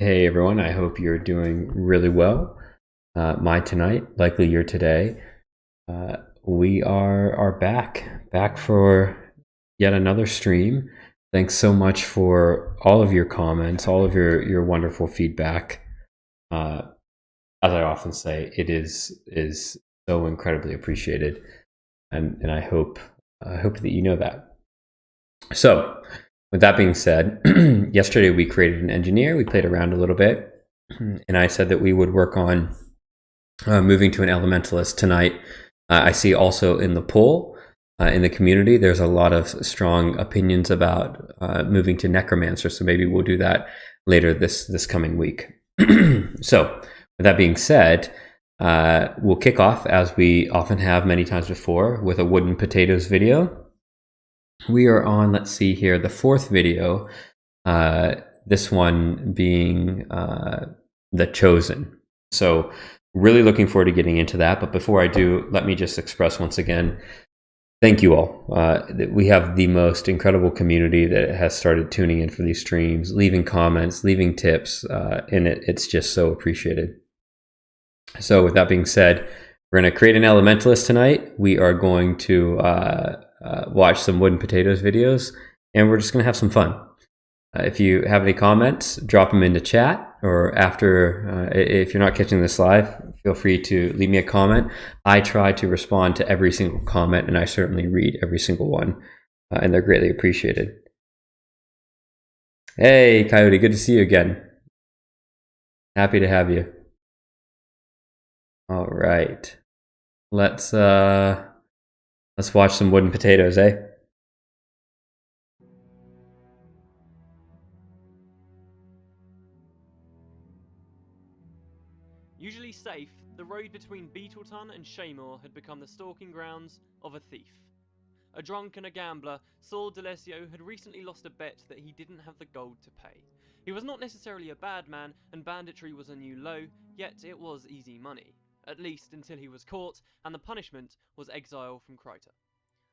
Hey everyone, I hope you're doing really well. My tonight, likely your today. We are back for yet another stream. Thanks so much for all of your comments, all of your wonderful feedback. Uh, as I often say, it is so incredibly appreciated, and I hope that you know that. So, with that being said, yesterday we created an engineer. We played around a little bit, and I said that we would work on moving to an Elementalist tonight. I see also in the poll in the community, there's a lot of strong opinions about moving to Necromancer. So maybe we'll do that later this coming week. So, with that being said, we'll kick off as we often have many times before with a wooden potatoes video. We are on, let's see here, the fourth video. This one being The Chosen. So really looking forward to getting into that. But before I do, let me just express once again, thank you all. We have the most incredible community that has started tuning in for these streams, leaving comments, leaving tips, and it's just so appreciated. So with that being said, we're going to create an Elementalist tonight. We are going to watch some Wooden Potatoes videos, and we're just going to have some fun. If you have any comments, drop them into chat, or after, if you're not catching this live, feel free to leave me a comment. I try to respond to every single comment, and I certainly read every single one, and they're greatly appreciated. Hey, Coyote, good to see you again. Happy to have you. All right, let's watch some Wooden Potatoes, eh? Usually safe, the road between Beetleton and Shaymore had become the stalking grounds of a thief. A drunk and a gambler, Saul D'Alessio had recently lost a bet that he didn't have the gold to pay. He was not necessarily a bad man, and banditry was a new low, yet it was easy money. At least until he was caught, and the punishment was exile from Kryta.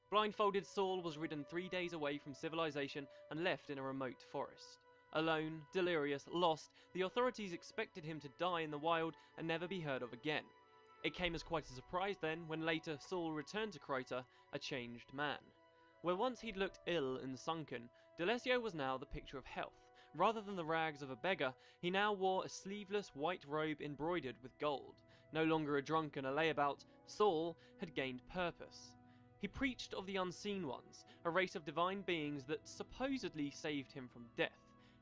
Blindfolded Saul was ridden 3 days away from civilization and left in a remote forest. Alone, delirious, lost, the authorities expected him to die in the wild and never be heard of again. It came as quite a surprise then when later Saul returned to Kryta, a changed man. Where once he'd looked ill and sunken, D'Alessio was now the picture of health. Rather than the rags of a beggar, he now wore a sleeveless white robe embroidered with gold. No longer a drunk and a layabout, Saul had gained purpose. He preached of the Unseen Ones, a race of divine beings that supposedly saved him from death.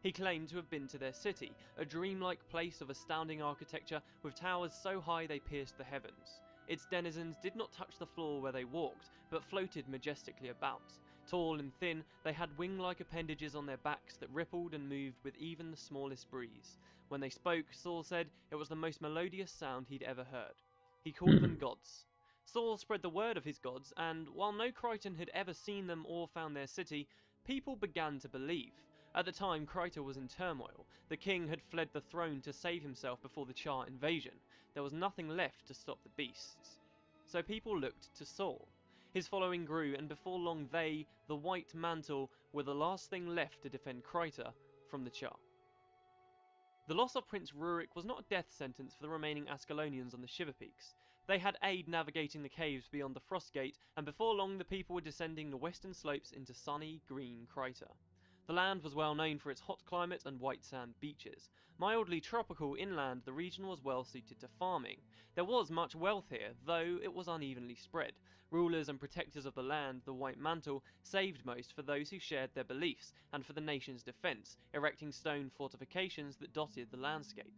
He claimed to have been to their city, a dreamlike place of astounding architecture with towers so high they pierced the heavens. Its denizens did not touch the floor where they walked, but floated majestically about. Tall and thin, they had wing-like appendages on their backs that rippled and moved with even the smallest breeze. When they spoke, Saul said it was the most melodious sound he'd ever heard. He called them gods. Saul spread the word of his gods, and while no Crichton had ever seen them or found their city, people began to believe. At the time, Kryta was in turmoil. The king had fled the throne to save himself before the Char invasion. There was nothing left to stop the beasts. So people looked to Saul. His following grew, and before long they, the White Mantle, were the last thing left to defend Kryta from the Char. The loss of Prince Rurik was not a death sentence for the remaining Ascalonians on the Shiver Peaks. They had aid navigating the caves beyond the Frostgate, and before long the people were descending the western slopes into sunny, green Kryta. The land was well known for its hot climate and white sand beaches. Mildly tropical inland, the region was well suited to farming. There was much wealth here, though it was unevenly spread. Rulers and protectors of the land, the White Mantle, saved most for those who shared their beliefs and for the nation's defense, erecting stone fortifications that dotted the landscape.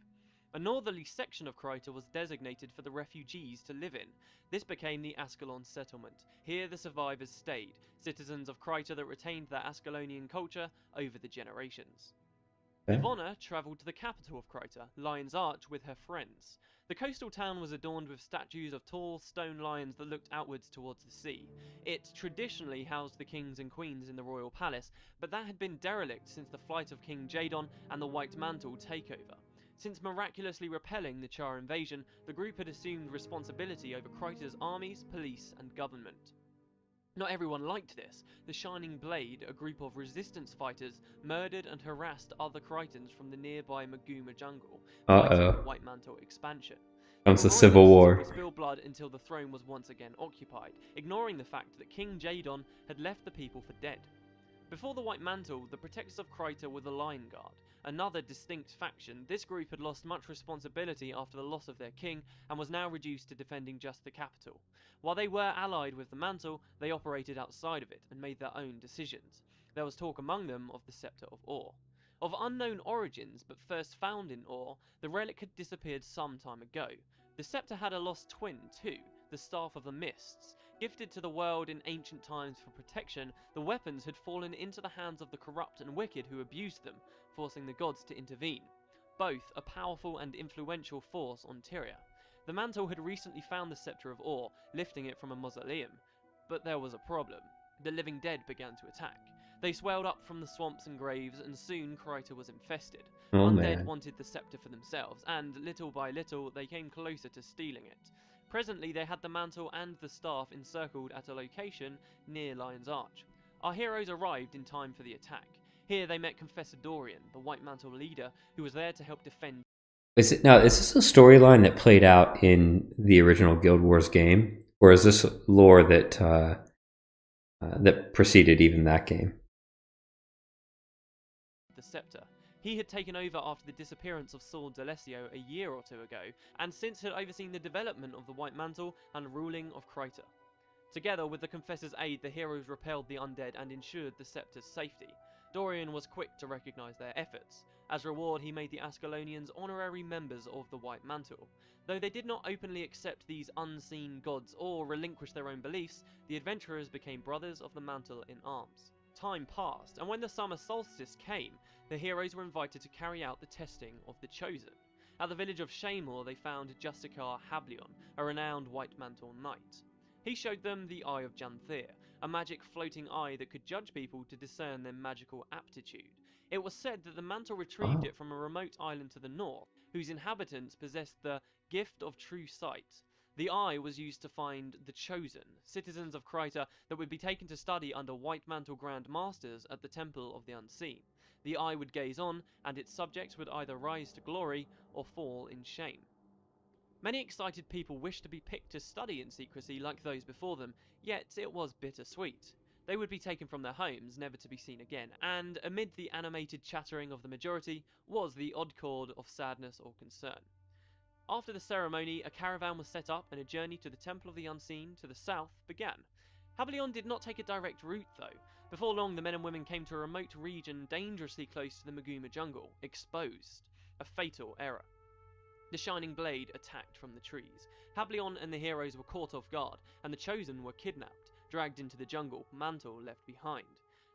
A northerly section of Kryta was designated for the refugees to live in. This became the Ascalon settlement. Here the survivors stayed, citizens of Kryta that retained their Ascalonian culture over the generations. Okay. Ivona travelled to the capital of Kryta, Lion's Arch, with her friends. The coastal town was adorned with statues of tall stone lions that looked outwards towards the sea. It traditionally housed the kings and queens in the royal palace, but that had been derelict since the flight of King Jadon and the White Mantle takeover. Since miraculously repelling the Char invasion, the group had assumed responsibility over Kryta's armies, police, and government. Not everyone liked this. The Shining Blade, a group of resistance fighters, murdered and harassed other Crichtons from the nearby Maguma jungle, fighting the Uh-oh. White Mantle expansion. They Comes were the Civil royalists and would War. spill blood until the throne was once again occupied, ignoring the fact that King Jadon had left the people for dead. Before the White Mantle, the Protectors of Kryta were the Lion Guard. Another distinct faction, this group had lost much responsibility after the loss of their king and was now reduced to defending just the capital. While they were allied with the Mantle, they operated outside of it and made their own decisions. There was talk among them of the Scepter of Ore. Of unknown origins, but first found in Ore, the relic had disappeared some time ago. The scepter had a lost twin too, the Staff of the Mists. Gifted to the world in ancient times for protection, the weapons had fallen into the hands of the corrupt and wicked who abused them, forcing the gods to intervene. Both a powerful and influential force on Tyria. The Mantle had recently found the Scepter of Ore, lifting it from a mausoleum. But there was a problem. The living dead began to attack. They swelled up from the swamps and graves, and soon Kryta was infested. Oh Undead man. wanted the scepter for themselves, and little by little they came closer to stealing it. Presently they had the mantle and the staff encircled at a location near Lion's Arch. Our heroes arrived in time for the attack. Here they met Confessor Dorian, the White Mantle leader, who was there to help defend. Is this a storyline that played out in the original Guild Wars game, or is this lore that that preceded even that game? The scepter. He had taken over after the disappearance of Saul D'Alessio a year or two ago, and since had overseen the development of the White Mantle and ruling of Kryta. Together with the Confessor's aid, the heroes repelled the undead and ensured the scepter's safety. Dorian was quick to recognize their efforts. As reward, he made the Ascalonians honorary members of the White Mantle. Though they did not openly accept these unseen gods or relinquish their own beliefs, the adventurers became brothers of the Mantle in arms. Time passed, and when the summer solstice came, the heroes were invited to carry out the testing of the Chosen. At the village of Shamor, they found Justicar Hablion, a renowned White Mantle knight. He showed them the Eye of Janthir, a magic floating eye that could judge people to discern their magical aptitude. It was said that the Mantle retrieved Oh. it from a remote island to the north, whose inhabitants possessed the gift of true sight. The eye was used to find the Chosen, citizens of Kryta that would be taken to study under White Mantle Grand Masters at the Temple of the Unseen. The eye would gaze on, and its subjects would either rise to glory or fall in shame. Many excited people wished to be picked to study in secrecy like those before them, yet it was bittersweet. They would be taken from their homes, never to be seen again, and amid the animated chattering of the majority was the odd chord of sadness or concern. After the ceremony, a caravan was set up and a journey to the Temple of the Unseen to the south began. Hablion did not take a direct route though. Before long, the men and women came to a remote region dangerously close to the Maguma jungle, exposed. A fatal error. The Shining Blade attacked from the trees. Hablion and the heroes were caught off guard, and the Chosen were kidnapped, dragged into the jungle, Mantle left behind.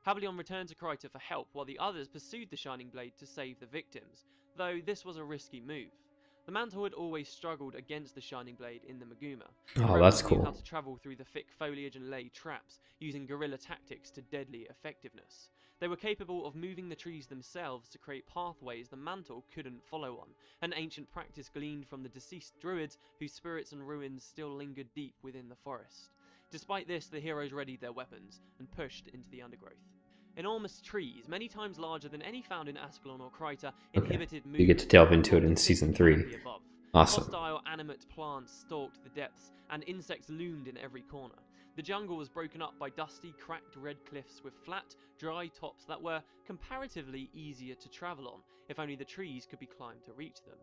Hablion returned to Kryta for help, while the others pursued the Shining Blade to save the victims, though this was a risky move. The Mantle had always struggled against the Shining Blade in the Maguma. The Oh, rebels that's knew how cool. to travel through the thick foliage and lay traps, using guerrilla tactics to deadly effectiveness. They were capable of moving the trees themselves to create pathways the Mantle couldn't follow on, an ancient practice gleaned from the deceased druids whose spirits and ruins still lingered deep within the forest. Despite this, the heroes readied their weapons and pushed into the undergrowth. Enormous trees, many times larger than any found in Ascalon or Kryta, Okay. inhibited You get to movement delve and into it blocked in a thick season 3. canopy above. Awesome. Hostile, animate plants stalked the depths, and insects loomed in every corner. The jungle was broken up by dusty, cracked red cliffs with flat, dry tops that were comparatively easier to travel on, if only the trees could be climbed to reach them.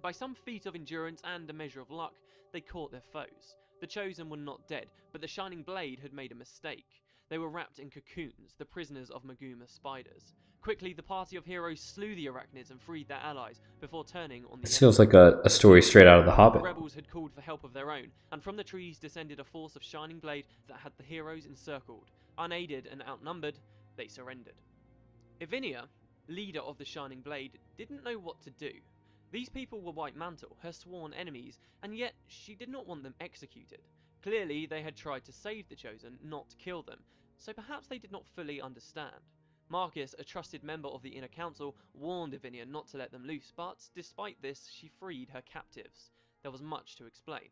By some feat of endurance and a measure of luck, they caught their foes. The Chosen were not dead, but the Shining Blade had made a mistake. They were wrapped in cocoons, the prisoners of Maguma spiders. Quickly, the party of heroes slew the arachnids and freed their allies, before turning on the This enemy. feels like a story straight out of The The Hobbit. rebels had called for help of their own, and from the trees descended a force of Shining Blade that had the heroes encircled. Unaided and outnumbered, they surrendered. Ivinia, leader of the Shining Blade, didn't know what to do. These people were White Mantle, her sworn enemies, and yet she did not want them executed. Clearly, they had tried to save the Chosen, not kill them, so perhaps they did not fully understand. Marcus, a trusted member of the Inner Council, warned Ivinia not to let them loose, but despite this, she freed her captives. There was much to explain.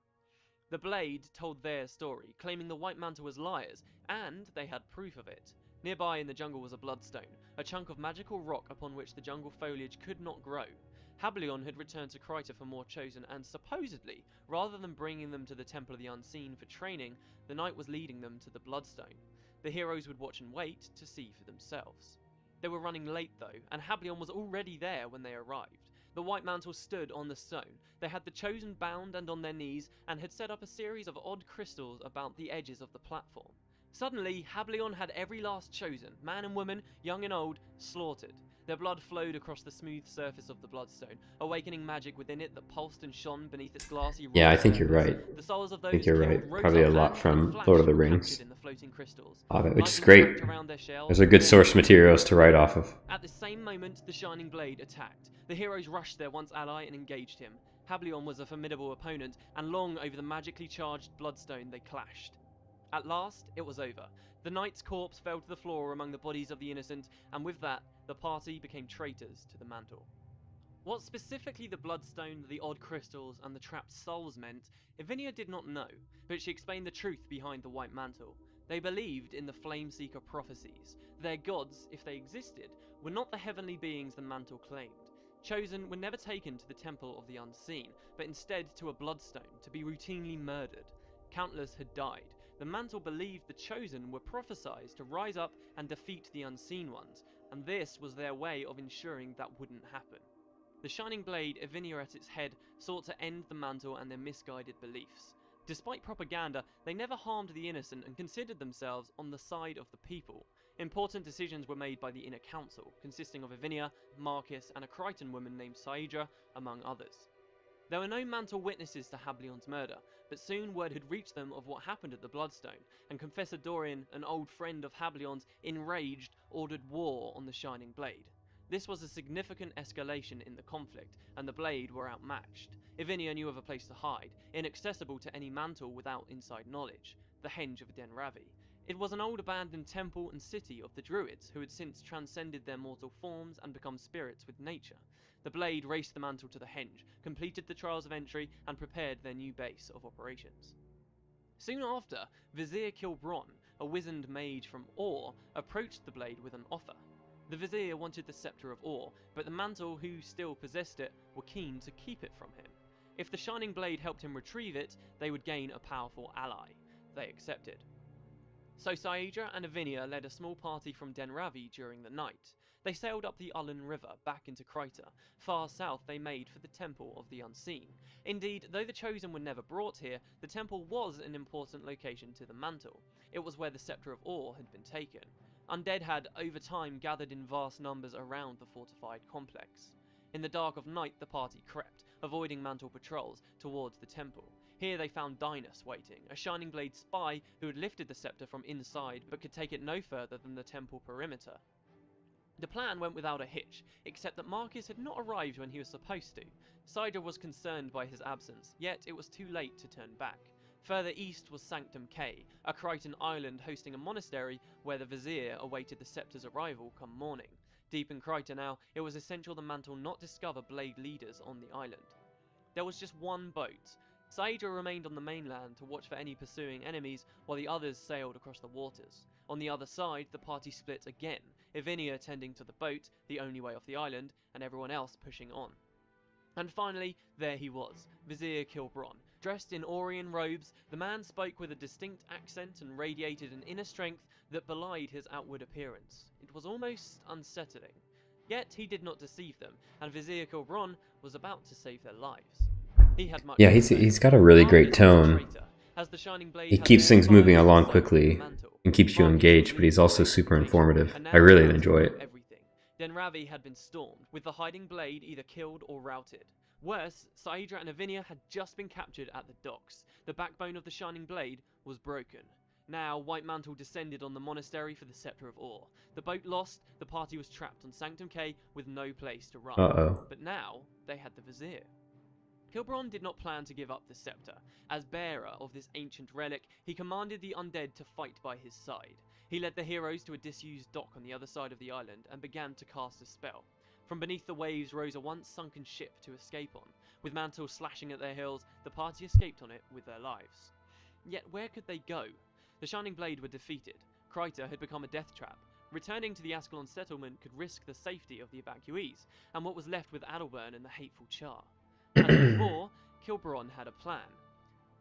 The Blade told their story, claiming the White Mantle was liars, and they had proof of it. Nearby in the jungle was a bloodstone, a chunk of magical rock upon which the jungle foliage could not grow. Hablion had returned to Kryta for more Chosen, and supposedly, rather than bringing them to the Temple of the Unseen for training, the knight was leading them to the Bloodstone. The heroes would watch and wait to see for themselves. They were running late though, and Hablion was already there when they arrived. The White Mantle stood on the stone. They had the Chosen bound and on their knees, and had set up a series of odd crystals about the edges of the platform. Suddenly, Hablion had every last Chosen, man and woman, young and old, slaughtered. Their blood flowed across the smooth surface of the Bloodstone, awakening magic within it that pulsed and shone beneath its glassy Yeah, raw I think you're surface. right. The souls of I those think you're killed right. rose Probably up a lot and from flash Lord of the were Rings, captured in the floating crystals. which is Lightning great. wrapped around their shells. Those are good source materials to write off of. At the same moment, the Shining Blade attacked. The heroes rushed their once ally and engaged him. Hablion was a formidable opponent, and long over the magically charged Bloodstone they clashed. At last, it was over. The knight's corpse fell to the floor among the bodies of the innocent, and with that, the party became traitors to the mantle. What specifically the Bloodstone, the odd crystals, and the trapped souls meant, Ivinia did not know, but she explained the truth behind the White Mantle. They believed in the Flameseeker prophecies. Their gods, if they existed, were not the heavenly beings the mantle claimed. Chosen were never taken to the Temple of the Unseen, but instead to a Bloodstone to be routinely murdered. Countless had died. The mantle believed the Chosen were prophesied to rise up and defeat the Unseen Ones, and this was their way of ensuring that wouldn't happen. The Shining Blade, Ivinia at its head, sought to end the mantle and their misguided beliefs. Despite propaganda, they never harmed the innocent and considered themselves on the side of the people. Important decisions were made by the Inner Council, consisting of Ivinia, Marcus, and a Crichton woman named Saidra, among others. There were no mantle witnesses to Hablion's murder, but soon word had reached them of what happened at the Bloodstone, and Confessor Dorian, an old friend of Hablion's, enraged, ordered war on the Shining Blade. This was a significant escalation in the conflict, and the Blade were outmatched. Ivinia knew of a place to hide, inaccessible to any mantle without inside knowledge, the henge of Den Ravi. It was an old abandoned temple and city of the Druids, who had since transcended their mortal forms and become spirits with nature. The Blade raced the mantle to the henge, completed the trials of entry, and prepared their new base of operations. Soon after, Vizier Kilbron, a wizened mage from Ore, approached the Blade with an offer. The Vizier wanted the Scepter of Ore, but the mantle, who still possessed it, were keen to keep it from him. If the Shining Blade helped him retrieve it, they would gain a powerful ally. They accepted. So Saidra and Ivinia led a small party from Den Ravi during the night. They sailed up the Ullen River back into Kryta. Far south they made for the Temple of the Unseen. Indeed, though the Chosen were never brought here, the temple was an important location to the mantle. It was where the Scepter of Ore had been taken. Undead had, over time, gathered in vast numbers around the fortified complex. In the dark of night, the party crept, avoiding mantle patrols, towards the temple. Here they found Dynas waiting, a Shining Blade spy who had lifted the scepter from inside but could take it no further than the temple perimeter. The plan went without a hitch, except that Marcus had not arrived when he was supposed to. Saidra was concerned by his absence, yet it was too late to turn back. Further east was Sanctum K, a Crichton island hosting a monastery where the Vizier awaited the scepter's arrival come morning. Deep in Kryta now, it was essential the mantle not discover Blade leaders on the island. There was just one boat. Saidra remained on the mainland to watch for any pursuing enemies, while the others sailed across the waters. On the other side, the party split again, Ivinia tending to the boat, the only way off the island, and everyone else pushing on. And finally, there he was, Vizier Kilbron. Dressed in Orian robes, the man spoke with a distinct accent and radiated an inner strength that belied his outward appearance. It was almost unsettling. Yet he did not deceive them, and Vizier Kilbron was about to save their lives. He had much Yeah, to say. he's got a really great Marcus was a tone. traitor, as the Shining Blade He had keeps their things moving spies along searching for the quickly mantle. and keeps you Marcus engaged, would but he's lead also the super information, informative. and I now really the party enjoy knew it. everything. Den Ravi had been stormed, with the hiding Blade either killed or routed. Worse, Saidra and Ivinia had just been captured at the docks. The backbone of the Shining Blade was broken. Now, White Mantle descended on the monastery for the Scepter of Ore. The boat lost, the party was trapped on Sanctum K with no place to run. Uh-oh. But now, they had the Vizier. Kilbron did not plan to give up the scepter. As bearer of this ancient relic, he commanded the undead to fight by his side. He led the heroes to a disused dock on the other side of the island and began to cast a spell. From beneath the waves rose a once sunken ship to escape on. With mantles slashing at their heels, the party escaped on it with their lives. Yet where could they go? The Shining Blade were defeated. Kryta had become a death trap. Returning to the Ascalon settlement could risk the safety of the evacuees, and what was left with Adalburn and the hateful Char. As before, Kilperon had a plan.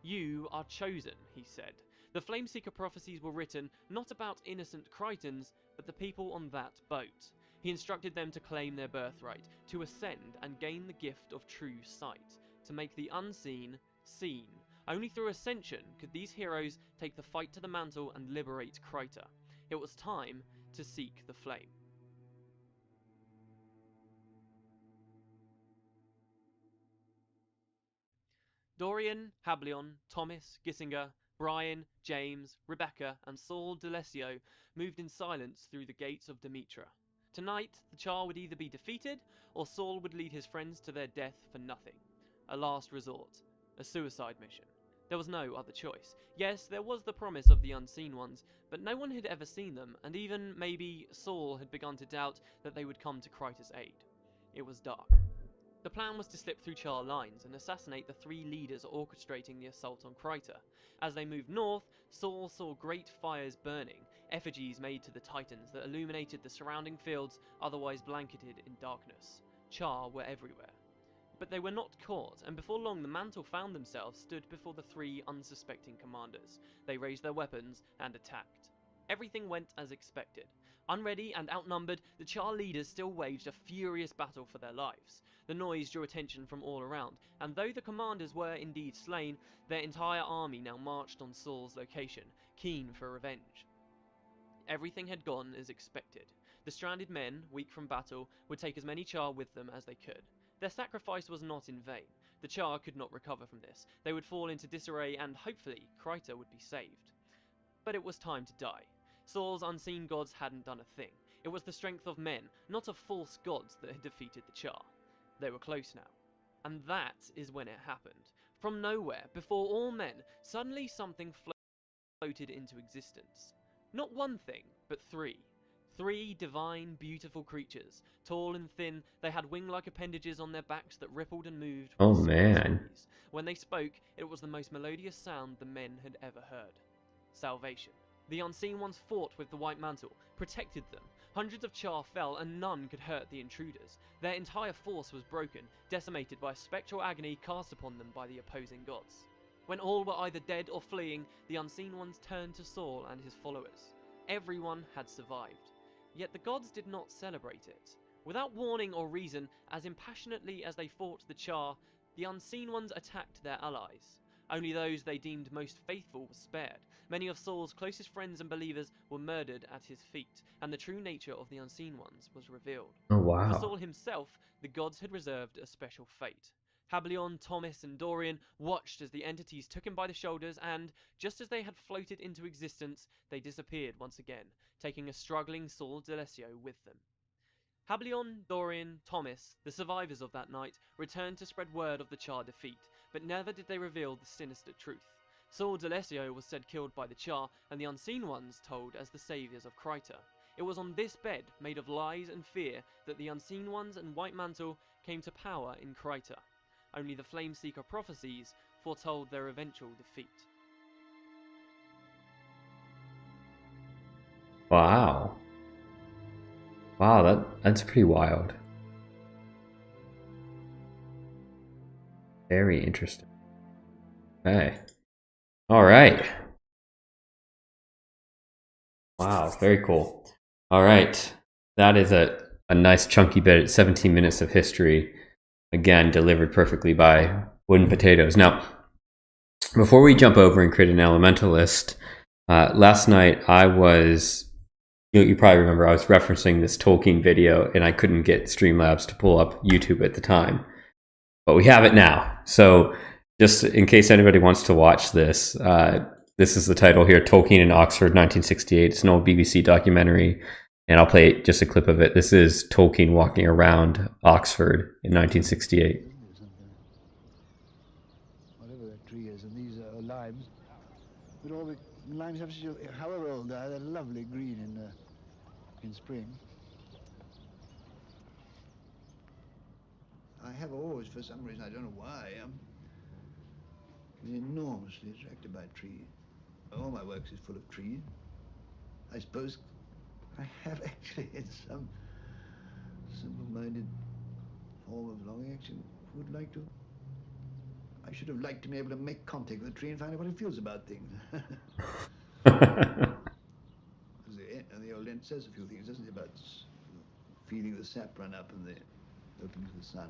You are chosen, he said. The Flameseeker prophecies were written not about innocent Krytans, but the people on that boat. He instructed them to claim their birthright, to ascend and gain the gift of true sight, to make the unseen seen. Only through ascension could these heroes take the fight to the mantle and liberate Kryta. It was time to seek the flame. Dorian, Hablion, Thomas, Gissinger, Brian, James, Rebecca, and Saul D'Alessio moved in silence through the gates of Demetra. Tonight, the Char would either be defeated, or Saul would lead his friends to their death for nothing. A last resort. A suicide mission. There was no other choice. Yes, there was the promise of the unseen ones, but no one had ever seen them, and even, maybe, Saul had begun to doubt that they would come to Kryta's aid. It was dark. The plan was to slip through Char lines and assassinate the three leaders orchestrating the assault on Kryta. As they moved north, Saul saw great fires burning, effigies made to the Titans that illuminated the surrounding fields otherwise blanketed in darkness. Char were everywhere. But they were not caught, and before long the Mantle found themselves stood before the three unsuspecting commanders. They raised their weapons and attacked. Everything went as expected. Unready and outnumbered, the Char leaders still waged a furious battle for their lives. The noise drew attention from all around, and though the commanders were indeed slain, their entire army now marched on Saul's location, keen for revenge. Everything had gone as expected. The stranded men, weak from battle, would take as many Char with them as they could. Their sacrifice was not in vain. The Char could not recover from this. They would fall into disarray and, hopefully, Kryta would be saved. But it was time to die. Saul's unseen gods hadn't done a thing. It was the strength of men, not of false gods, that had defeated the Char. They were close now. And that is when it happened. From nowhere, before all men, suddenly something floated into existence. Not one thing, but three. Three divine, beautiful creatures. Tall and thin, they had wing-like appendages on their backs that rippled and moved with Oh, the smallest man. breeze. When they spoke, it was the most melodious sound the men had ever heard. Salvation. The unseen ones fought with the White Mantle, protected them. Hundreds of Char fell, and none could hurt the intruders. Their entire force was broken, decimated by a spectral agony cast upon them by the opposing gods. When all were either dead or fleeing, the unseen ones turned to Saul and his followers. Everyone had survived. Yet the gods did not celebrate it. Without warning or reason, as impassionately as they fought the Char, the unseen ones attacked their allies. Only those they deemed most faithful were spared. Many of Saul's closest friends and believers were murdered at his feet, and the true nature of the unseen ones was revealed. Oh, For wow. Saul himself, the gods had reserved a special fate. Hablion, Thomas, and Dorian watched as the entities took him by the shoulders and, just as they had floated into existence, they disappeared once again, taking a struggling Saul D'Alessio with them. Hablion, Dorian, Thomas, the survivors of that night, returned to spread word of the Char defeat, but never did they reveal the sinister truth. Saul D'Alessio was said killed by the Char, and the unseen ones told as the saviors of Kryta. It was on this bed, made of lies and fear, that the unseen ones and White Mantle came to power in Kryta. Only the Flameseeker prophecies foretold their eventual defeat. Wow. Wow, that's pretty wild. Very interesting. Okay. All right. Wow, very cool. All right. That is a nice chunky bit, 17 minutes of history. Again, delivered perfectly by Wooden Potatoes. Now, before we jump over and create an Elementalist, last night I was, you probably remember, I was referencing this Tolkien video and I couldn't get Streamlabs to pull up YouTube at the time. But we have it now. So just in case anybody wants to watch this, this is the title here, Tolkien in Oxford, 1968. It's an old BBC documentary, and I'll play just a clip of it. This is Tolkien walking around Oxford in 1968. Whatever that tree is, and these are limes. But all the limes have, however old they are, they're lovely green in spring. I have always, for some reason, I don't know why, been enormously attracted by trees. All my work is full of trees. I suppose I have actually, in some simple-minded form of longing, actually would like to. I should have liked to be able to make contact with a tree and find out what it feels about things. And the old ent says a few things, doesn't it, about feeling the sap run up and the open to the sun.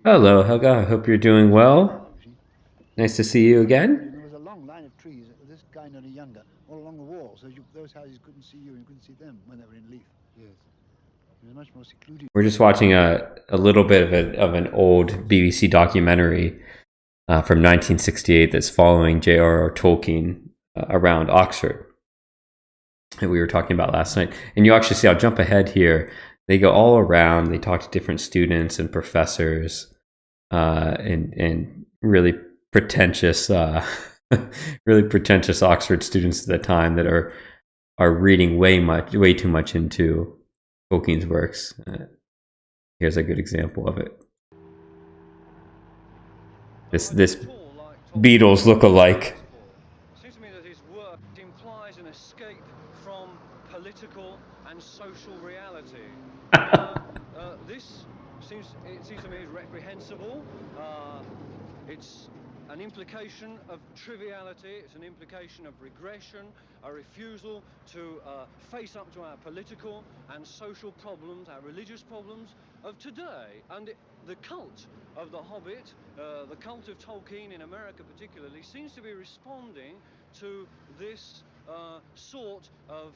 Hello, Helga. I hope you're doing well. Nice to see you again. There was a long line of trees, this guy no younger, all along the wall, so those houses couldn't see you and you couldn't see them when they were in leaf. Yes. It was much more secluded. We're just watching a little bit of an old BBC documentary from 1968 that's following J.R.R. Tolkien around Oxford that we were talking about last night. And you actually see, I'll jump ahead here. They go all around. They talk to different students and professors and really pretentious, really pretentious Oxford students at the time that are reading way too much into Tolkien's works. Here's a good example of it. This Beatles look-alike. Seems to me that his work implies an escape from political and social reality. This seems to me is reprehensible. It's an implication of triviality, it's an implication of regression, a refusal to face up to our political and social problems, our religious problems of today. And the cult of the Hobbit, the cult of Tolkien in America particularly, seems to be responding to this sort of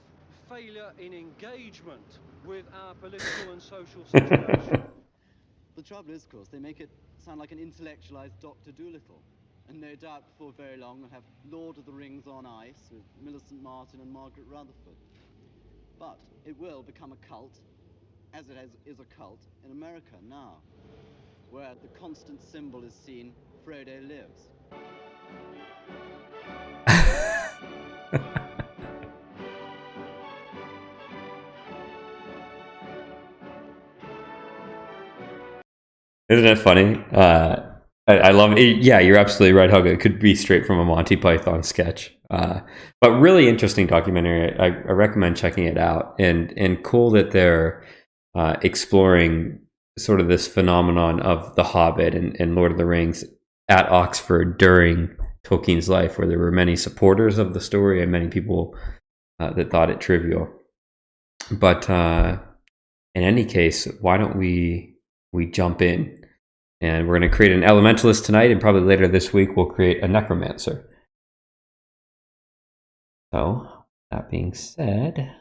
failure in engagement with our political and social situation. The trouble is, of course, they make it sound like an intellectualized Dr. Dolittle. And no doubt before very long we'll have Lord of the Rings on ice with Millicent Martin and Margaret Rutherford. But it will become a cult, as it is a cult in America now, where the constant symbol is seen, Frodo lives. Isn't it funny? I love it. Yeah, you're absolutely right, Helga. It could be straight from a Monty Python sketch. But really interesting documentary. I recommend checking it out. And cool that they're exploring sort of this phenomenon of The Hobbit and Lord of the Rings at Oxford during Tolkien's life, where there were many supporters of the story and many people that thought it trivial. But in any case, why don't we jump in? And we're going to create an Elementalist tonight, and probably later this week we'll create a Necromancer. So, that being said...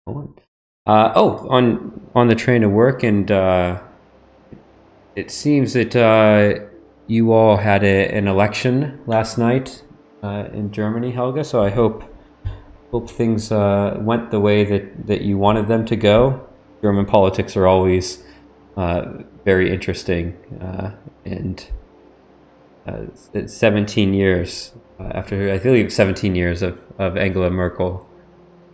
on the train of work, and it seems that you all had an election last night in Germany, Helga, so I hope things went the way that you wanted them to go. German politics are always very interesting, and it's 17 years after, I believe, 17 years of Angela Merkel,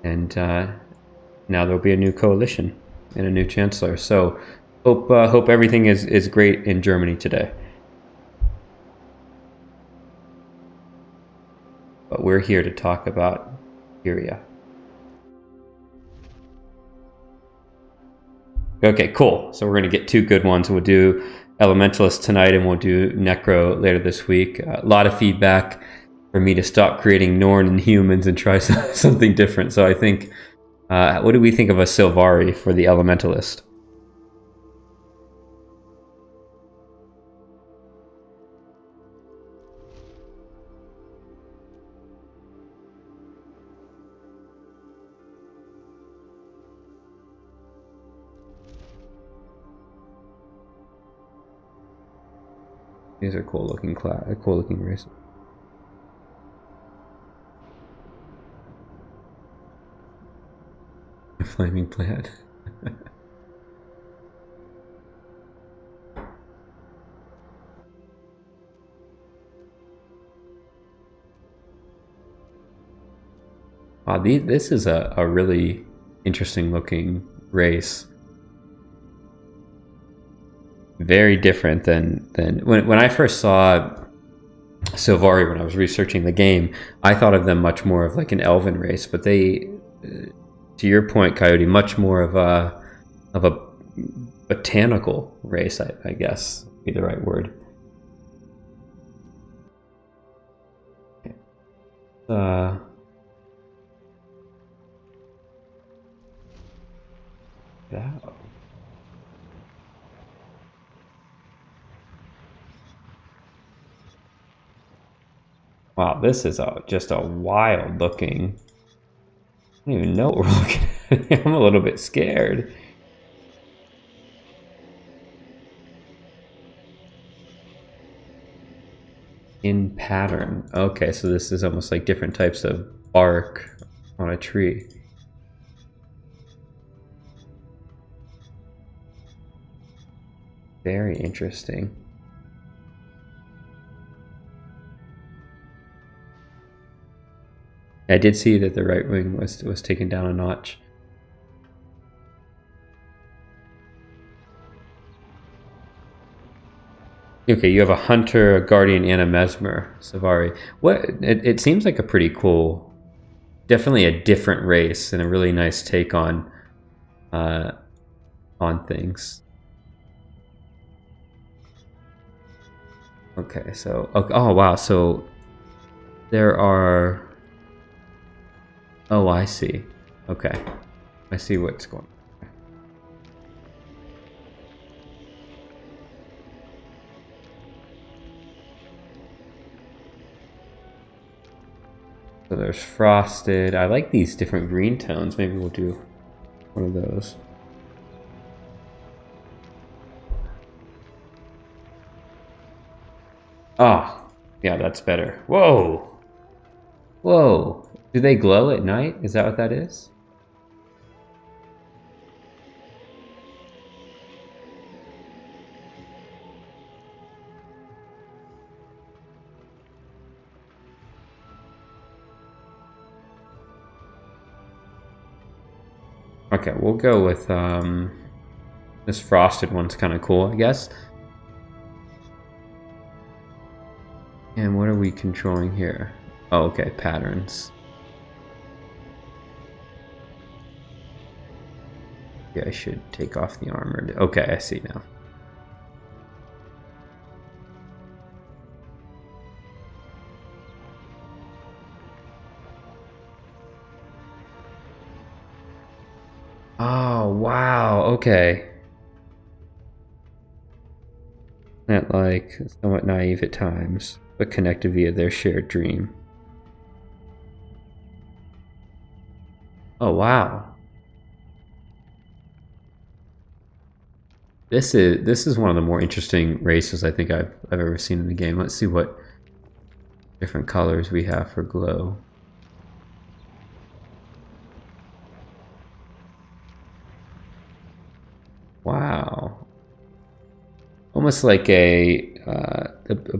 and now there'll be a new coalition and a new chancellor. So hope everything is great in Germany today. But we're here to talk about Syria. Okay, cool. So we're going to get two good ones. We'll do Elementalist tonight, and we'll do Necro later this week. A lot of feedback for me to stop creating Norn and humans and try something different. So I think, what do we think of a Sylvari for the Elementalist? These are cool looking races. A flaming plant. Wow, this is a really interesting looking race. very different than when I first saw Sylvari when I was researching the game. I thought of them much more of like an elven race, but they, to your point, Coyote, much more of a botanical race, I guess would be the right word. Yeah. Wow, this is just a wild looking. I don't even know what we're looking at. I'm a little bit scared. In pattern. Okay, so this is almost like different types of bark on a tree. Very interesting. I did see that the right wing was taken down a notch. Okay, you have a hunter, a guardian, and a mesmer, Sylvari. It seems like a pretty cool, definitely a different race and a really nice take on things. Okay, so oh wow, so there are. Oh, I see. Okay, I see what's going on. So there's frosted. I like these different green tones. Maybe we'll do one of those. Oh, yeah, that's better. Whoa! Whoa! Do they glow at night? Is that what that is? Okay, we'll go with this frosted one's kind of cool, I guess. And what are we controlling here? Oh, okay, patterns. Yeah, I should take off the armor. Okay, I see now. Oh, wow, okay. That, like, somewhat naive at times, but connected via their shared dream. Oh, wow. This is one of the more interesting races I think I've ever seen in the game. Let's see what different colors we have for glow. What almost like a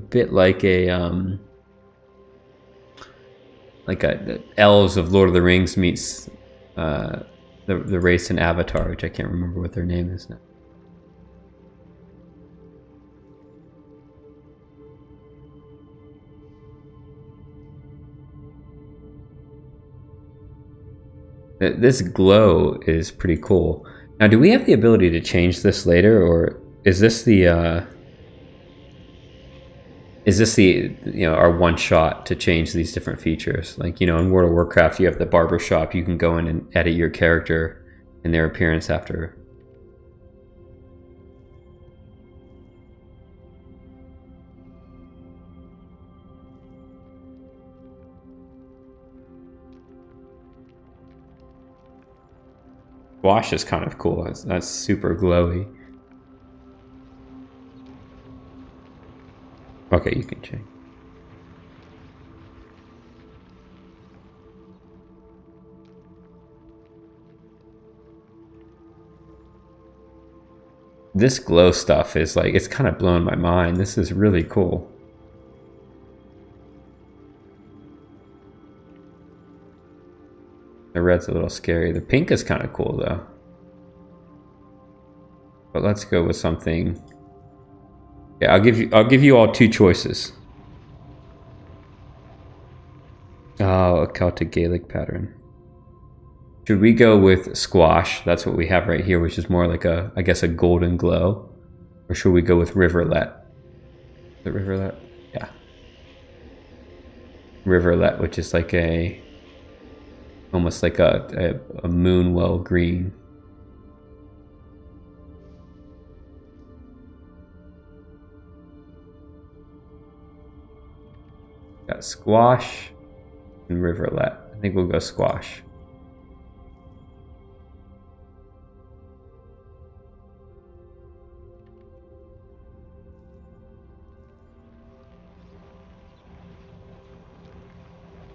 bit like a elves of Lord of the Rings meets the race in Avatar, which I can't remember what their name is now. This glow is pretty cool. Now, do we have the ability to change this later, or is this the our one shot to change these different features? Like, you know, in World of Warcraft, you have the barber shop. You can go in and edit your character and their appearance after. Wash is kind of cool. That's super glowy. Okay, you can change. This glow stuff is like, it's kind of blown my mind. This is really cool. The red's a little scary. The pink is kind of cool though. But let's go with something Yeah, I'll give you all two choices. Oh, a Celtic Gaelic pattern. Should we go with squash? That's what we have right here, which is more like a, I guess, a golden glow. Or should we go with riverlet? Is it riverlet? Yeah. Riverlet, which is like a, almost like a moonwell green. Got squash and riverlet. I think we'll go squash.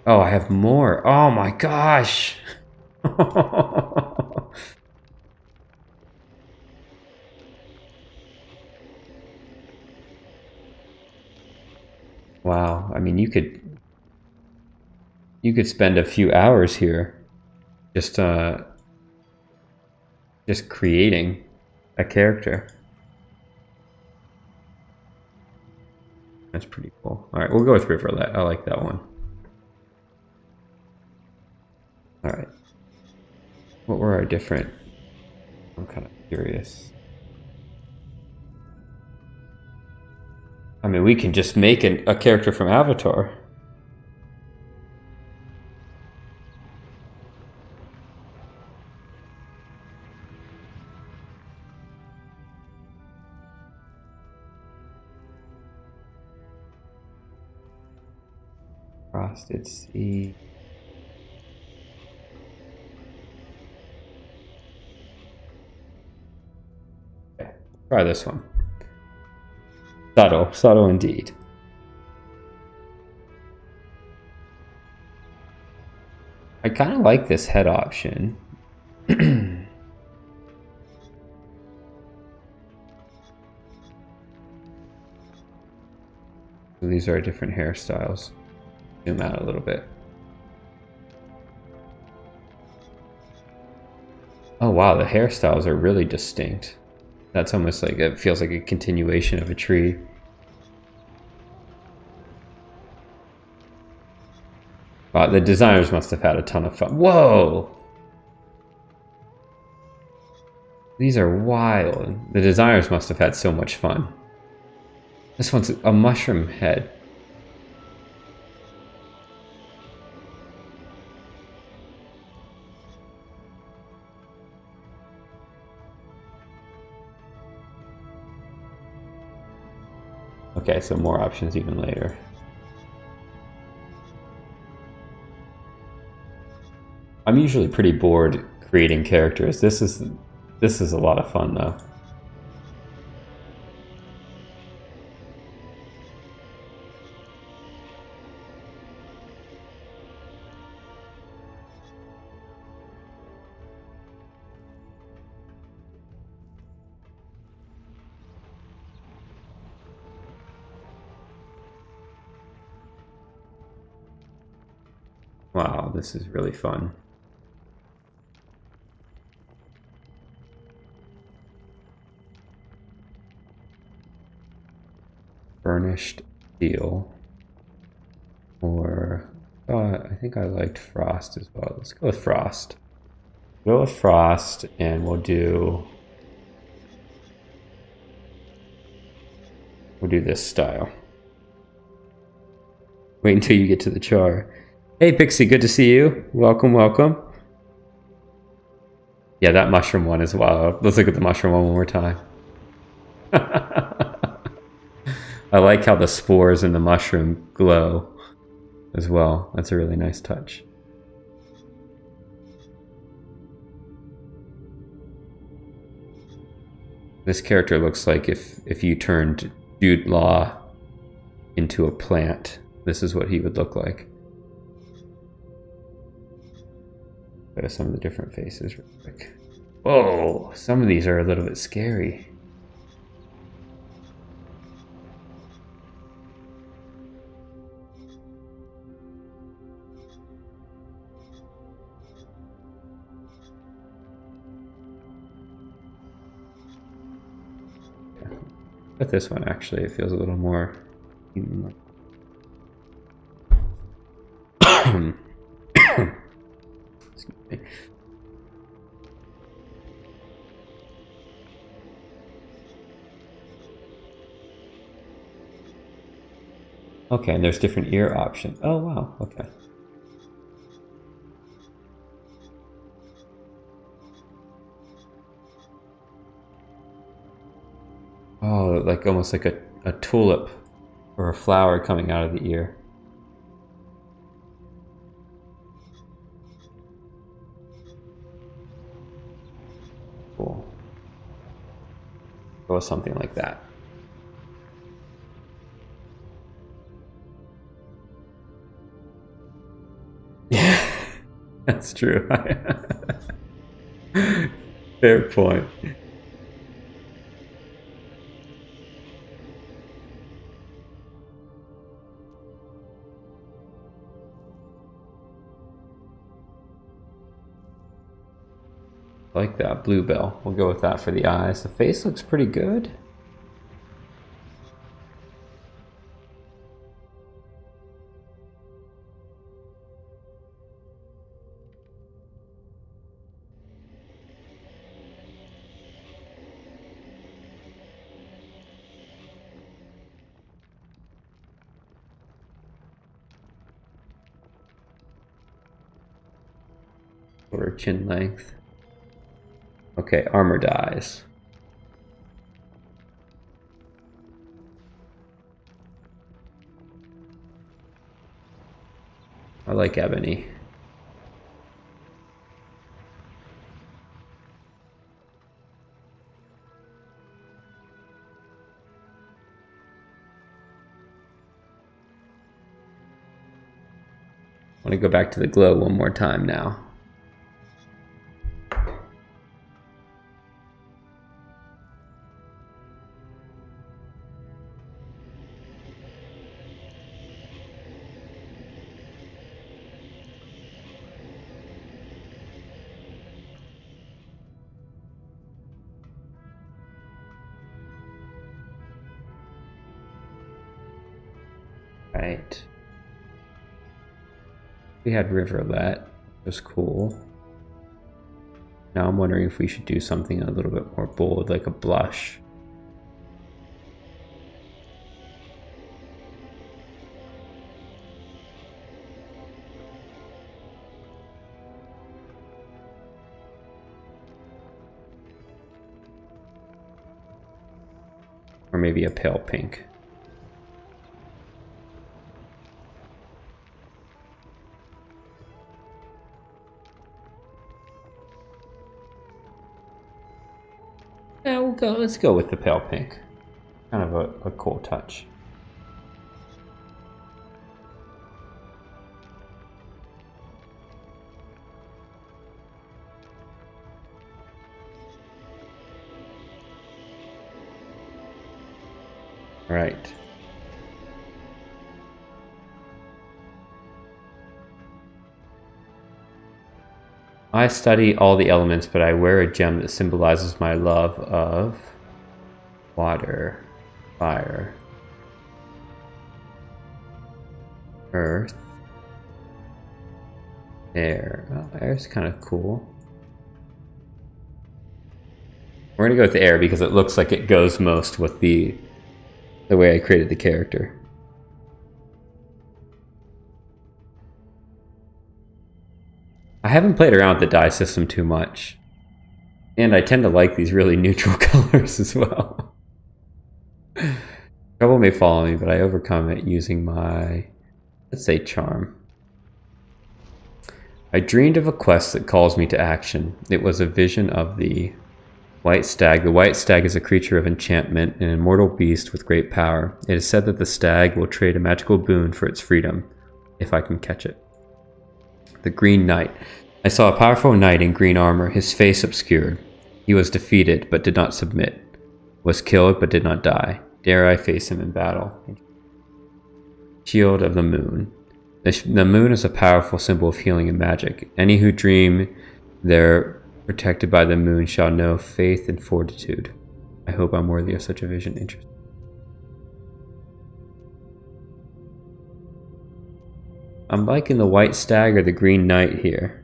Oh, I have more. Oh my gosh. Wow. I mean, you could spend a few hours here just creating a character. That's pretty cool. All right, we'll go with riverlet. I like that one. All right. What were our different? I'm kind of curious. I mean, we can just make a character from Avatar. Frosted Sea. Okay, try this one. Subtle indeed. I kind of like this head option. So these are different hairstyles. Zoom out a little bit. Oh wow, the hairstyles are really distinct. That's almost like, it feels like a continuation of a tree. Wow, the designers must have had a ton of fun. Whoa! These are wild. The designers must have had so much fun. This one's a mushroom head. Okay, so more options even later. I'm usually pretty bored creating characters. This is a lot of fun though. Wow, this is really fun. Burnished steel. Or I think I liked frost as well. Let's go with frost. Go with frost, and we'll do this style. Wait until you get to the char. Hey Pixie, good to see you. Welcome, welcome. Yeah, that mushroom one is wild. Let's look at the mushroom one more time. I like how the spores in the mushroom glow as well. That's a really nice touch. This character looks like if you turned Jude Law into a plant, this is what he would look like. Go to some of the different faces real quick. Whoa, some of these are a little bit scary. But this one actually, it feels a little more human-like. Excuse me. Okay, and there's different ear options. Oh wow, okay. Oh, like almost like a tulip or a flower coming out of the ear. Cool. Or something like that. Yeah, that's true. Fair point. I like that bluebell. We'll go with that for the eyes. The face looks pretty good. Or chin length. Okay, armor dies. I like ebony. I want to go back to the glow one more time now. Right. We had Riverlet, which was cool. Now I'm wondering if we should do something a little bit more bold, like a blush. Or maybe a pale pink. Yeah, let's go with the pale pink. Kind of a cool touch. All right. I study all the elements, but I wear a gem that symbolizes my love of water, fire, earth, air. Oh, air's kind of cool. We're gonna go with the air because it looks like it goes most with the way I created the character. I haven't played around with the dye system too much. And I tend to like these really neutral colors as well. Trouble may follow me, but I overcome it using my, let's say, charm. I dreamed of a quest that calls me to action. It was a vision of the white stag. The white stag is a creature of enchantment, an immortal beast with great power. It is said that the stag will trade a magical boon for its freedom, if I can catch it. The Green Knight. I saw a powerful knight in green armor, his face obscured. He was defeated, but did not submit. Was killed, but did not die. Dare I face him in battle? Shield of the Moon. The moon is a powerful symbol of healing and magic. Any who dream they're protected by the moon shall know faith and fortitude. I hope I'm worthy of such a vision. Interesting. I'm liking the White Stag or the Green Knight here.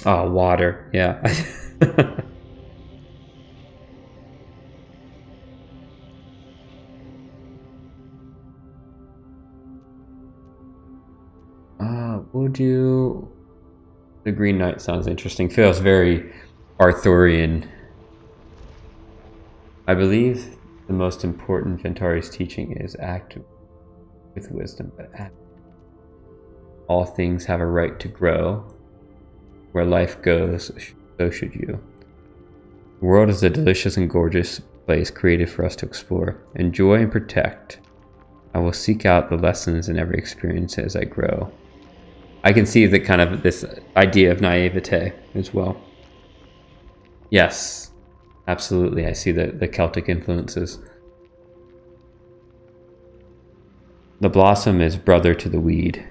Oh, water. Yeah. We'll do... The Green Knight sounds interesting. Feels very Arthurian. I believe the most important Ventari's teaching is act with wisdom, but act. All things have a right to grow. Where life goes, so should you. The world is a delicious and gorgeous place created for us to explore, enjoy, and protect. I will seek out the lessons in every experience as I grow. I can see the kind of this idea of naivete as well. Yes, absolutely. I see the Celtic influences. The blossom is brother to the weed.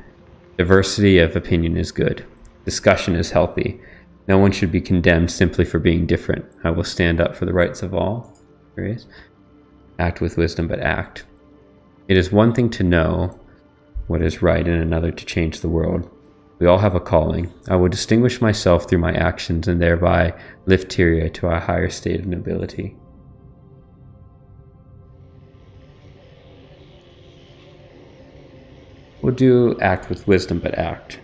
Diversity of opinion is good. Discussion is healthy. No one should be condemned simply for being different. I will stand up for the rights of all. Curious. Act with wisdom, but act. It is one thing to know what is right and another to change the world. We all have a calling. I will distinguish myself through my actions and thereby lift Tyria to a higher state of nobility. We'll do act with wisdom, but act.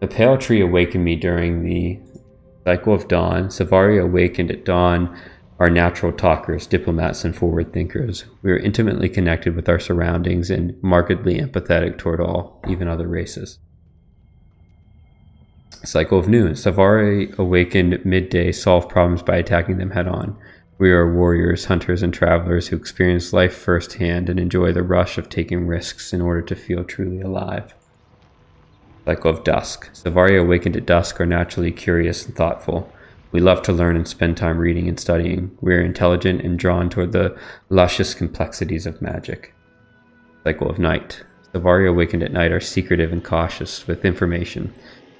The pale tree awakened me during the cycle of dawn. Savari awakened at dawn are natural talkers, diplomats, and forward thinkers. We are intimately connected with our surroundings and markedly empathetic toward all, even other races. Cycle of noon. Savari awakened midday, solve problems by attacking them head on. We are warriors, hunters, and travelers who experience life firsthand and enjoy the rush of taking risks in order to feel truly alive. Cycle of dusk. Savari awakened at dusk are naturally curious and thoughtful. We love to learn and spend time reading and studying. We are intelligent and drawn toward the luscious complexities of magic. Cycle of night. Savari awakened at night are secretive and cautious with information.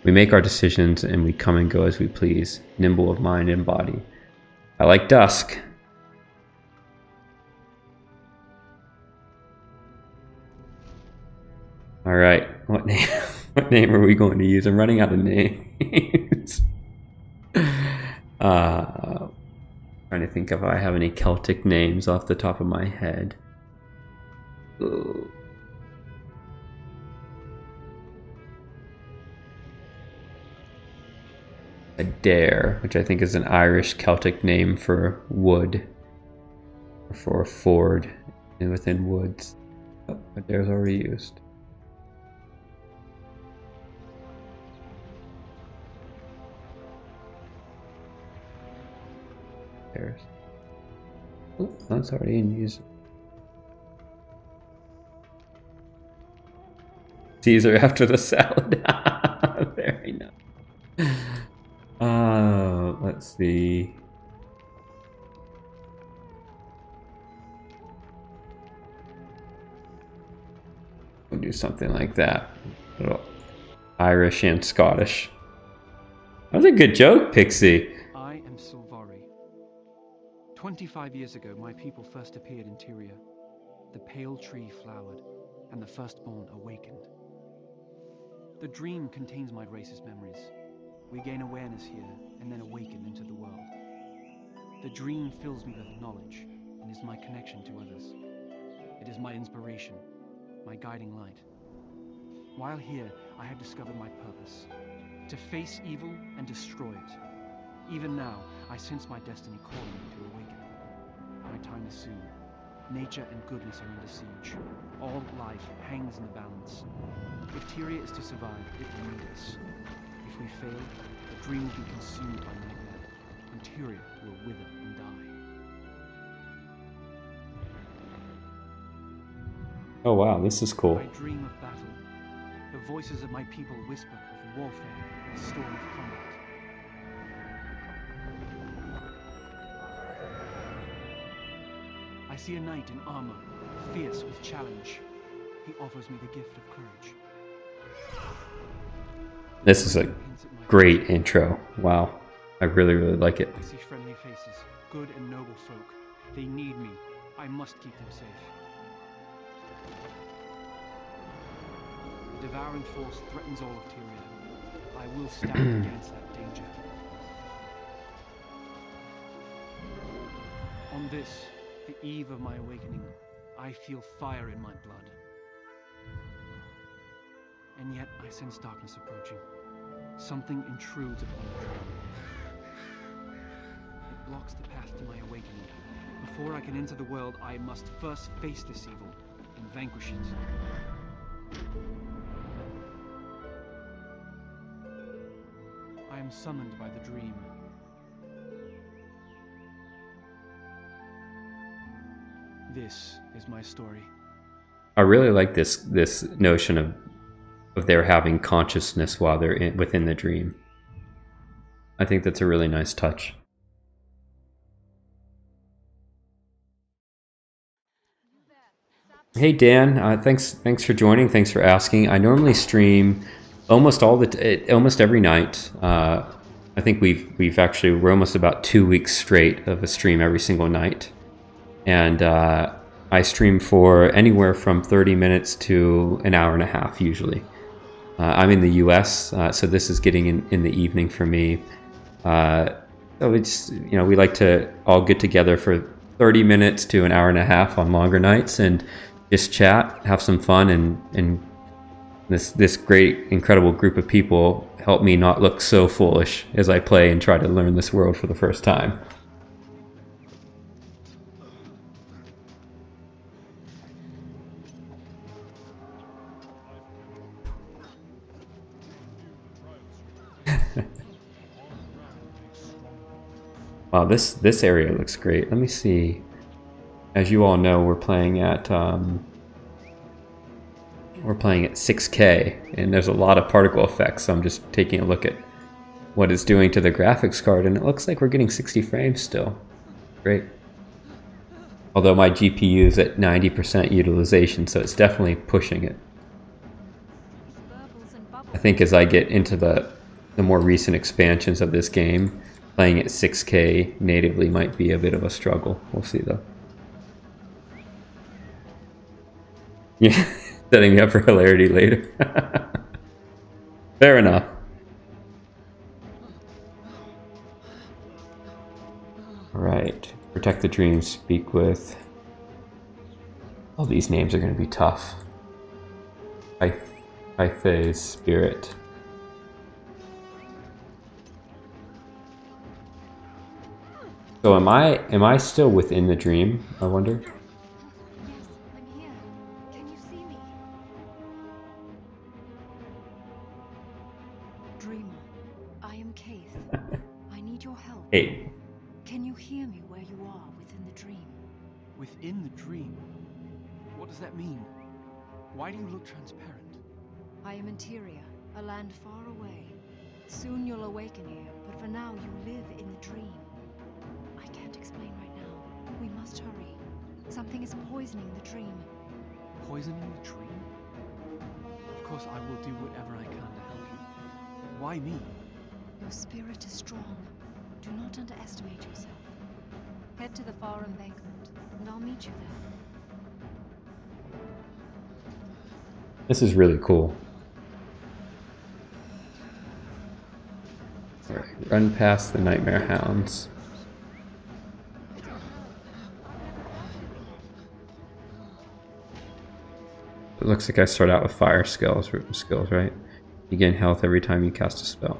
We make our decisions and we come and go as we please, nimble of mind and body. I like dusk. All right, what name are we going to use? I'm running out of names. Trying to think if I have any Celtic names off the top of my head. Ooh. Adair, which I think is an Irish Celtic name for wood, or for a ford within woods. Oh, Adair's already used. There's. Oh, that's already in use. Caesar after the salad. Very nice. Let's see. We'll do something like that. Irish and Scottish. That was a good joke, Pixie. I am Silvari. 25 years ago, my people first appeared in Tyria. The pale tree flowered, and the firstborn awakened. The dream contains my race's memories. We gain awareness here, and then awaken into the world. The dream fills me with knowledge, and is my connection to others. It is my inspiration, my guiding light. While here, I have discovered my purpose, to face evil and destroy it. Even now, I sense my destiny calling me to awaken. My time is soon. Nature and goodness are under siege. All life hangs in the balance. If Tyria is to survive, it will need us. If we fail, the dream will be consumed by nightmare, and Tyria will wither and die. Oh wow, this is cool. I dream of battle. The voices of my people whisper of warfare and the storm of combat. I see a knight in armor, fierce with challenge. He offers me the gift of courage. This is a great intro. Wow. I really, really like it. I see friendly faces, good and noble folk. They need me. I must keep them safe. The devouring force threatens all of Tyria. I will stand against that danger. On this, the eve of my awakening, I feel fire in my blood. And yet I sense darkness approaching. Something intrudes upon the trail. It blocks the path to my awakening. Before I can enter the world, I must first face this evil and vanquish it. I am summoned by the dream. This is my story. I really like this notion of their having consciousness while they're within the dream. I think that's a really nice touch. Hey Dan, thanks for joining. Thanks for asking. I normally stream almost every night. I think we're almost about 2 weeks straight of a stream every single night, and I stream for anywhere from 30 minutes to an hour and a half usually. I'm in the U.S., so this is getting in the evening for me. So it's, we like to all get together for 30 minutes to an hour and a half on longer nights and just chat, have some fun, and this great, incredible group of people help me not look so foolish as I play and try to learn this world for the first time. Wow, this area looks great. Let me see. As you all know, we're playing at 6K, and there's a lot of particle effects. So I'm just taking a look at what it's doing to the graphics card, and it looks like we're getting 60 frames still. Great. Although my GPU is at 90% utilization, so it's definitely pushing it. I think as I get into the more recent expansions of this game, playing at 6K natively might be a bit of a struggle. We'll see though. Yeah, setting me up for hilarity later. Fair enough. Alright, protect the dream, speak with... All these names are going to be tough. Hythe's spirit. So am I still within the dream, I wonder? Yes, I'm here. Can you see me? Dreamer, I am Keith. I need your help. Hey. Can you hear me where you are within the dream? Within the dream? What does that mean? Why do you look transparent? I am in Tyria, a land far away. Soon you'll awaken here, but for now you live in the dream. I can't explain right now. We must hurry. Something is poisoning the dream. Poisoning the dream? Of course I will do whatever I can to help you. Why me? Your spirit is strong. Do not underestimate yourself. Head to the far embankment, and I'll meet you there. This is really cool. Alright, run past the Nightmare Hounds. It looks like I start out with fire skills, right? You gain health every time you cast a spell.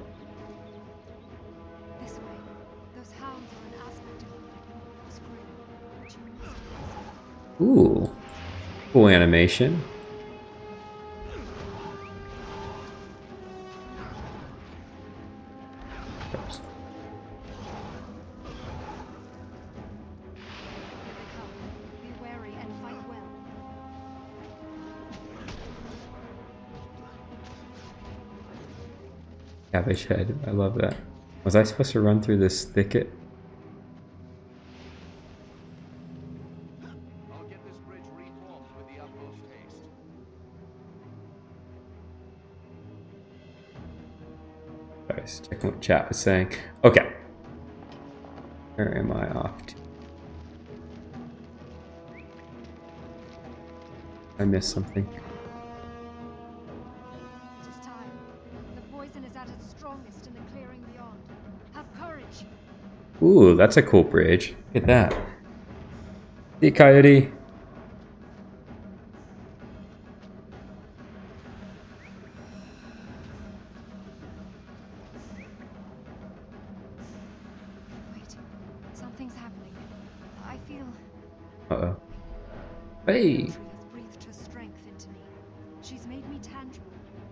This way. Those hounds are an aspect of the screen, which you must face. Ooh. Cool animation. Oops. Here they come. Be wary and fight well. Cabbage head. I love that. Was I supposed to run through this thicket? I'll get this bridge reformed with the utmost haste. Sorry, just checking what chat was saying. Okay, Where am I off to? I missed something. It is time. The poison is at its strongest in the clearing beyond. Have courage. Ooh, that's a cool bridge. Look at that. See, Coyote. Wait. Something's happening. I feel Uh-oh. Hey! the tree has breathed her strength into me. She's made me tangible,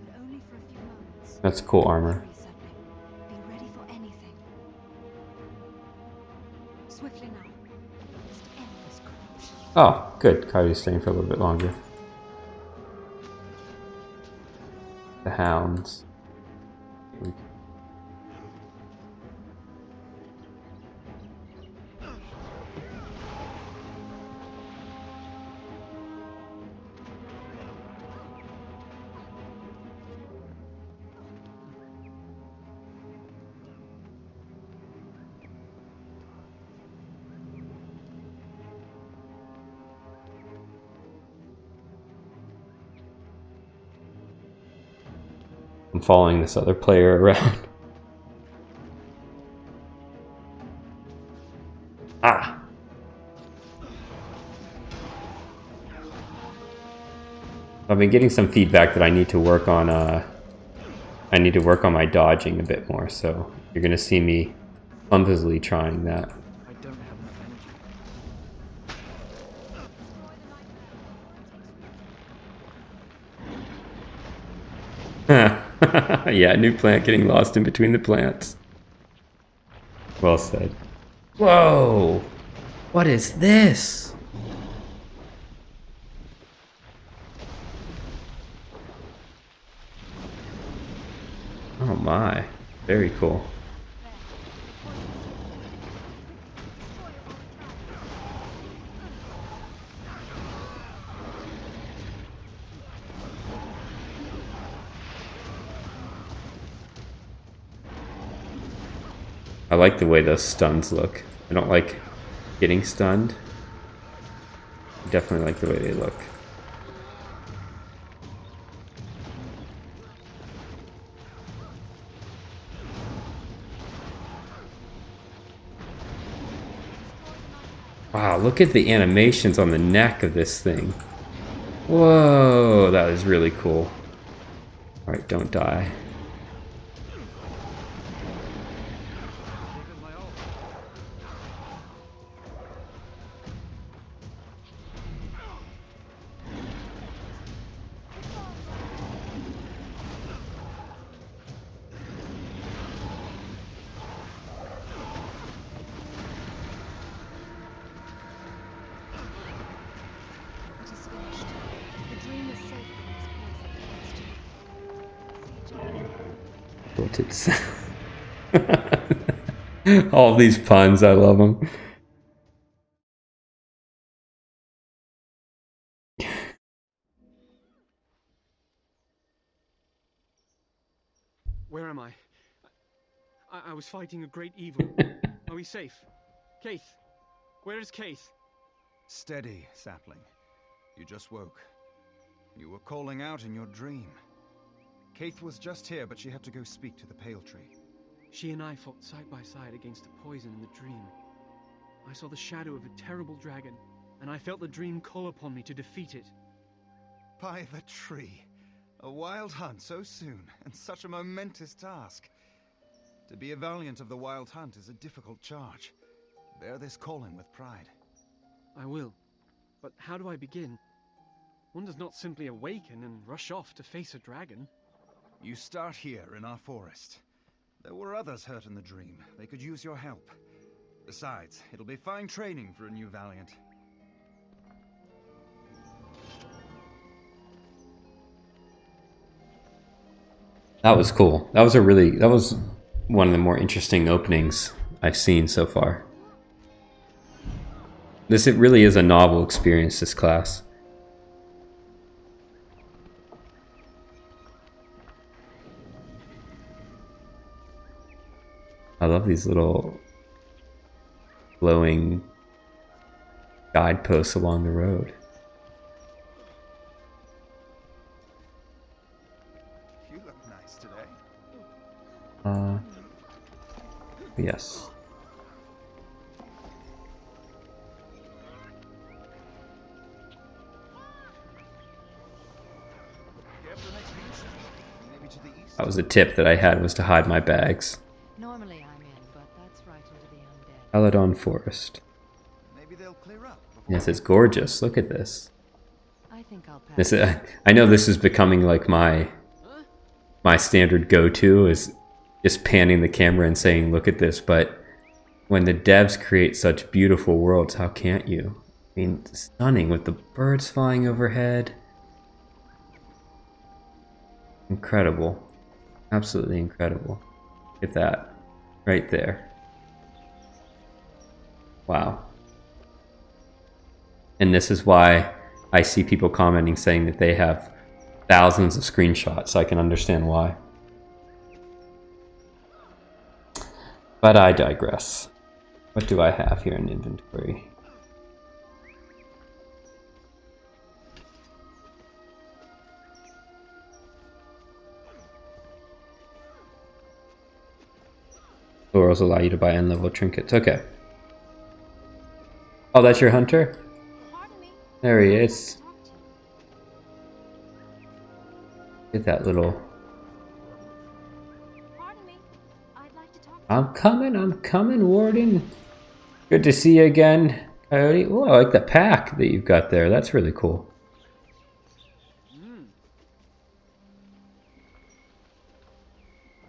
but only for a few moments. That's cool armor. Hurry, Sapling. Be ready for anything. Swiftly now. Just end this corruption. Oh, good. Coyote's staying for a little bit longer. The hounds. I'm following this other player around. Ah! I've been getting some feedback that I need to work on my dodging a bit more, so you're gonna see me clumsily trying that. I don't have enough energy. Yeah, new plant getting lost in between the plants. Well said. Whoa! What is this? Oh my. Very cool. I like the way those stuns look. I don't like getting stunned. I definitely like the way they look. Wow, look at the animations on the neck of this thing. Whoa, that is really cool. Alright, don't die. It is finished. The dream is safe from this poison. Wilted. All these puns, I love them. Where am I? I was fighting a great evil. Are we safe? Keith! Where is Keith? Steady, sapling. You just woke. You were calling out in your dream. Keith was just here, but she had to go speak to the Pale Tree. She and I fought side by side against the poison in the dream. I saw the shadow of a terrible dragon, and I felt the dream call upon me to defeat it. By the tree. A wild hunt so soon, and such a momentous task. To be a valiant of the wild hunt is a difficult charge. Bear this calling with pride. I will. But how do I begin? One does not simply awaken and rush off to face a dragon. You start here in our forest. There were others hurt in the dream. They could use your help. Besides, it'll be fine training for a new valiant. That was cool. That was one of the more interesting openings I've seen so far. It really is a novel experience, this class. I love these little glowing guideposts along the road. You look nice today. Yes. Careful the next beach. Maybe to the east. That was a tip that I had, was to hide my bags. Normally I'm in, but that's right into the undead. Celadon Forest. Maybe they'll clear up. Yes, it's gorgeous. Look at this. I think I'll pass. This I know this is becoming like my standard go-to is just panning the camera and saying, "Look at this." But when the devs create such beautiful worlds, how can't you? I mean, stunning with the birds flying overhead. Incredible. Absolutely incredible. Look at that. Right there. Wow. And this is why I see people commenting saying that they have thousands of screenshots, so I can understand why. But I digress. What do I have here in inventory? Laurels allow you to buy end-level trinkets. Okay. Oh, that's your hunter? Pardon me. There he is. Talk to you. Get that little... Pardon me. I'd like to talk to I'm coming, Warden. Good to see you again, Coyote. Oh, I like the pack that you've got there. That's really cool.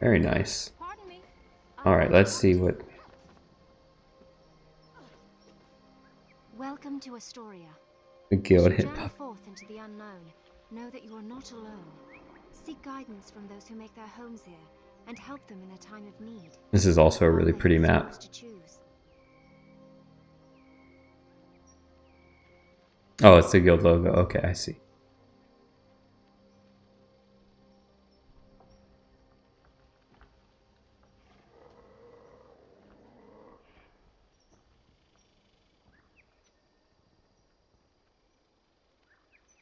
Very nice. Pardon me. Alright, let's see what... Welcome to Astoria. the guild hit Journey pop. forth into the unknown. Know that you are not alone. Seek guidance from those who make their homes here, and help them in a time of need. This is also a really pretty map. To choose. Oh, it's the guild logo. Okay, I see.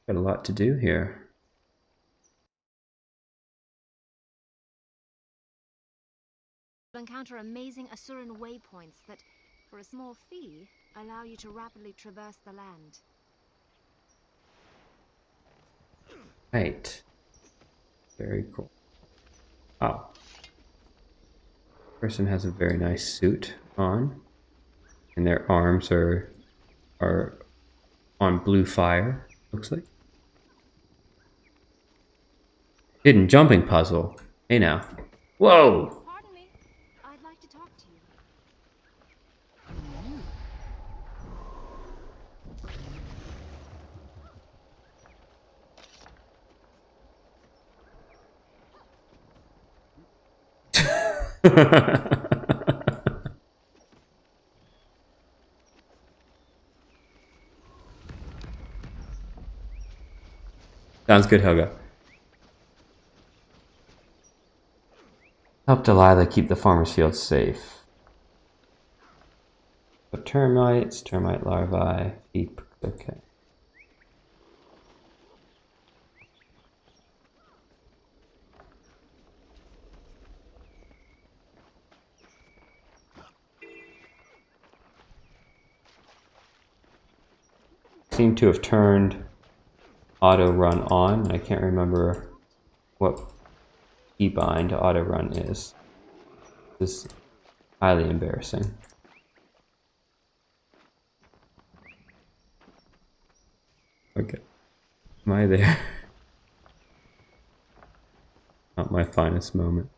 Got a lot to do here. You'll encounter amazing Asuran waypoints that, for a small fee, allow you to rapidly traverse the land. Right. Very cool. Oh. Person has a very nice suit on. And their arms are on blue fire, looks like. Hidden jumping puzzle. Hey now. Whoa! Pardon me. I'd like to talk to you. Sounds good, Helga. Help Delilah keep the farmer's field safe. But termites, termite larvae, feed. Okay. Seem to have turned auto run on. I can't remember what keybind auto run is. This is highly embarrassing. Okay. Am I there? Not my finest moment.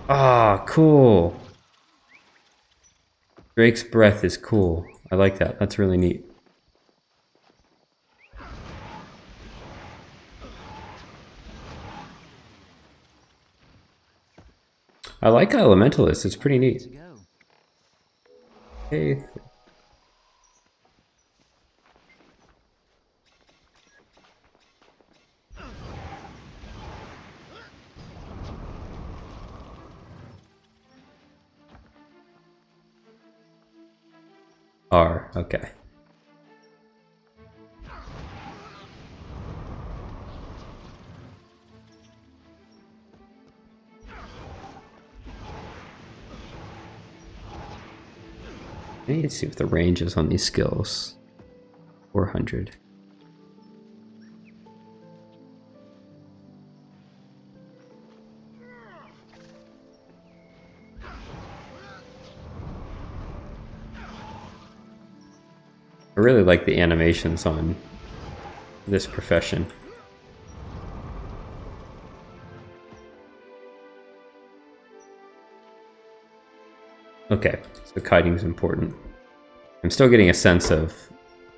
Ah, cool. Drake's breath is cool. I like that. That's really neat. I like Elementalist. It's pretty neat. Hey. R. Okay. I need to see what the range is on these skills. 400. I really like the animations on this profession. Okay, so kiting's important. I'm still getting a sense of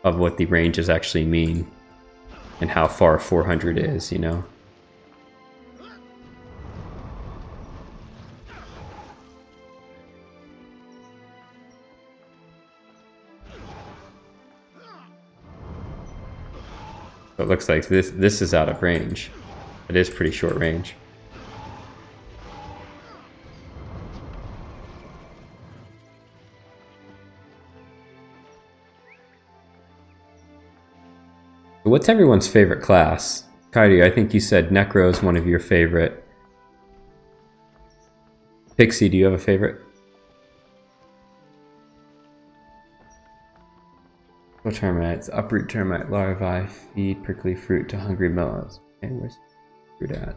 what the ranges actually mean and how far 400 is, you know? So it looks like this is out of range. It is pretty short range. What's everyone's favorite class? Kairi, I think you said Necro is one of your favorite. Pixie, do you have a favorite? What termites? Uproot termite larvae, feed prickly fruit to hungry mellows. Okay, where's fruit at?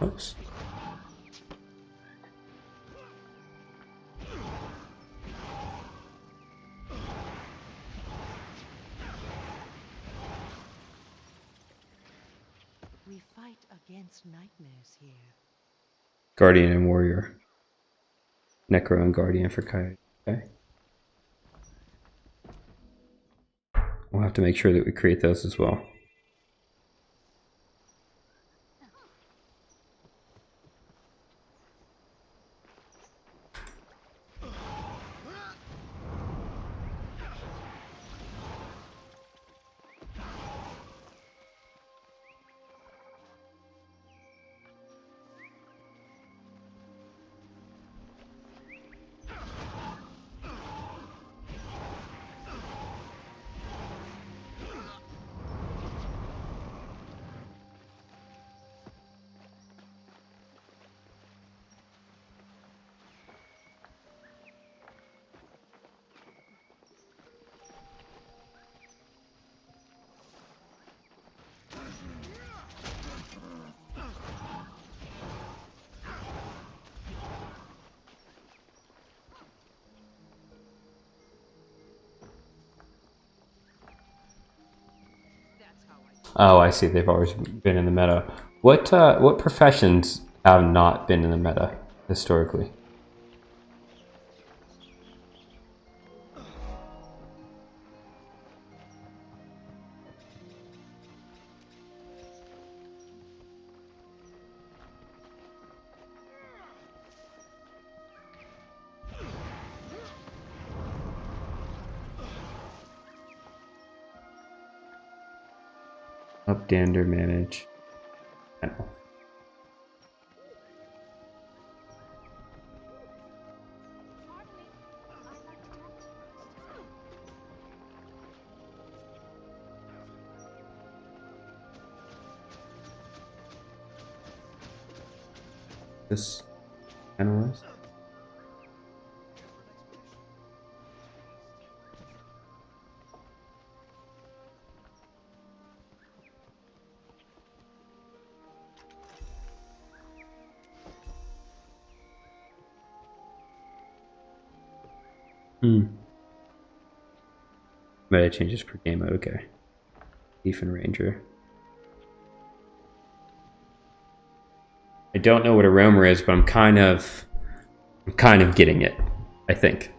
Oops. We fight against nightmares here. Guardian and Warrior. Necro and Guardian for Kairi. Okay. We'll have to make sure that we create those as well. Oh, I see. They've always been in the meta. What professions have not been in the meta historically? Updander manage. Panel. This analyst. Meta changes per game mode. Okay. Thief and Ranger. I don't know what a roamer is, but I'm kind of getting it, I think.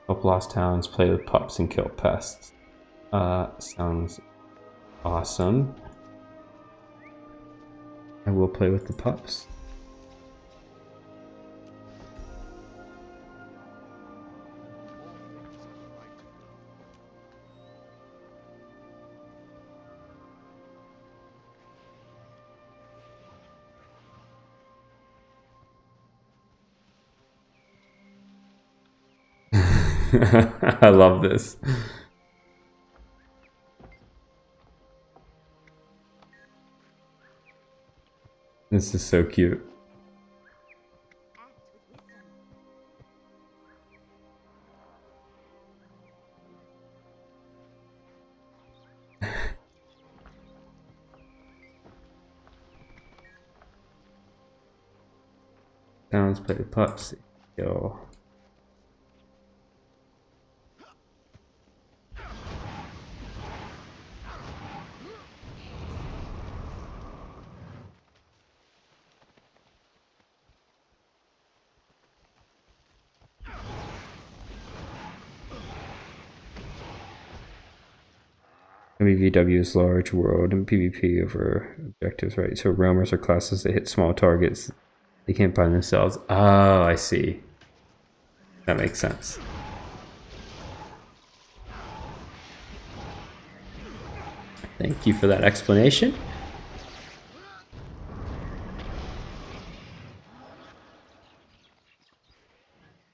Help lost towns, play with pups, and kill pests. Sounds awesome. I will play with the pups. I love this. This is so cute. Sounds play the pups. Yo. WVW is large world and PvP over objectives, right? So roamers are classes that hit small targets. They can't find themselves. Oh, I see. That makes sense. Thank you for that explanation.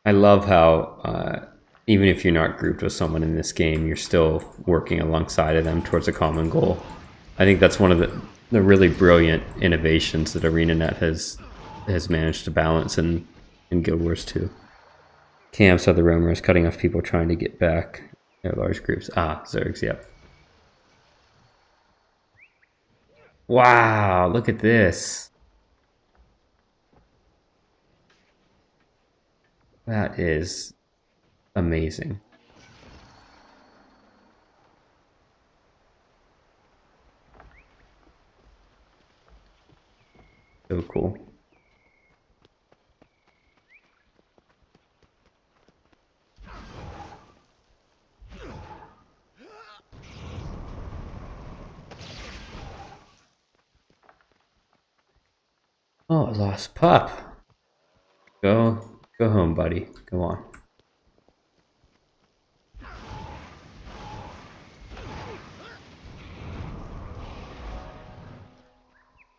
I love how even if you're not grouped with someone in this game, you're still working alongside of them towards a common goal. I think that's one of the really brilliant innovations that ArenaNet has managed to balance in Guild Wars 2. Camps are the roamers, cutting off people trying to get back. They're large groups. Ah, Zergs, yep. Wow, look at this. That is amazing. So cool. Oh, I lost pup. Go home, buddy. Go on.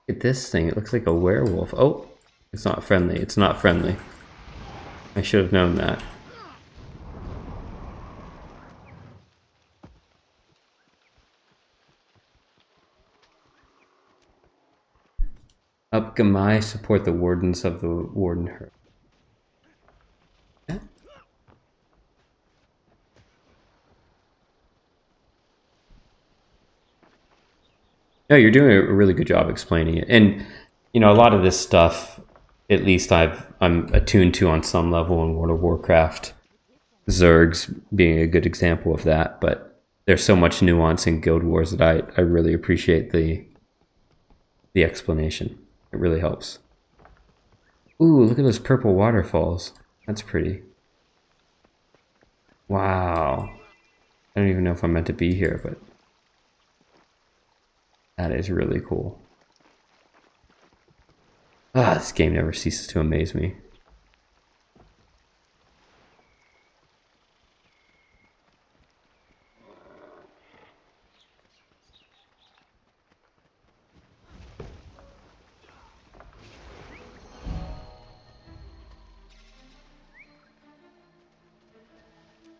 Look at this thing. It looks like a werewolf. Oh, it's not friendly. It's not friendly. I should have known that. Up Gamai, support the wardens of the warden herd. Yeah. No, you're doing a really good job explaining it. And, you know, a lot of this stuff, at least I'm attuned to on some level in World of Warcraft. Zergs being a good example of that, but there's so much nuance in Guild Wars that I really appreciate the explanation. It really helps. Ooh, look at those purple waterfalls. That's pretty. Wow. I don't even know if I'm meant to be here, but that is really cool. Ah, this game never ceases to amaze me.